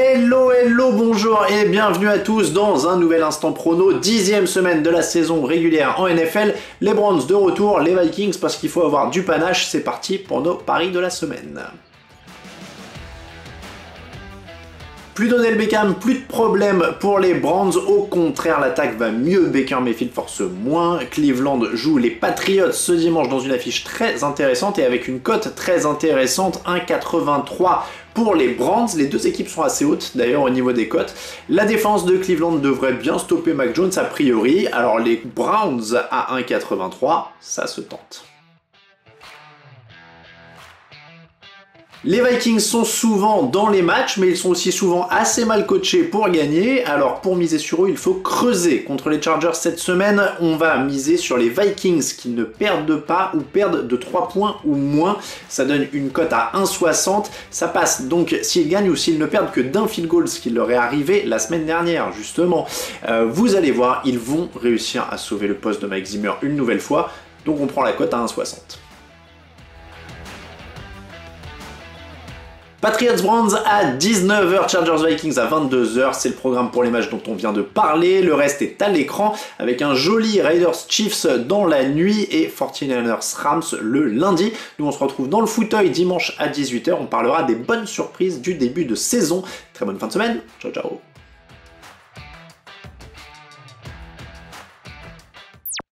Hello, hello, bonjour et bienvenue à tous dans un nouvel instant prono, 10e semaine de la saison régulière en NFL. Les Browns de retour, les Vikings parce qu'il faut avoir du panache, c'est parti pour nos paris de la semaine. Plus d'Odell Beckham, plus de problèmes pour les Browns, au contraire l'attaque va mieux, Baker Mayfield force moins, Cleveland joue les Patriots ce dimanche dans une affiche très intéressante et avec une cote très intéressante, 1,83 pour les Browns. Les deux équipes sont assez hautes d'ailleurs au niveau des cotes. La défense de Cleveland devrait bien stopper Mac Jones a priori, alors les Browns à 1,83, ça se tente. Les Vikings sont souvent dans les matchs, mais ils sont aussi souvent assez mal coachés pour gagner. Alors pour miser sur eux, il faut creuser. Contre les Chargers cette semaine, on va miser sur les Vikings qui ne perdent pas ou perdent de 3 points ou moins. Ça donne une cote à 1,60. Ça passe donc s'ils gagnent ou s'ils ne perdent que d'un field goal, ce qui leur est arrivé la semaine dernière justement. Vous allez voir, ils vont réussir à sauver le poste de Mike Zimmer une nouvelle fois. Donc on prend la cote à 1,60. Patriots Browns à 19h, Chargers Vikings à 22h, c'est le programme pour les matchs dont on vient de parler, le reste est à l'écran avec un joli Raiders Chiefs dans la nuit et 49ers Rams le lundi. Nous on se retrouve dans le fauteuil dimanche à 18h, on parlera des bonnes surprises du début de saison. Très bonne fin de semaine, ciao ciao.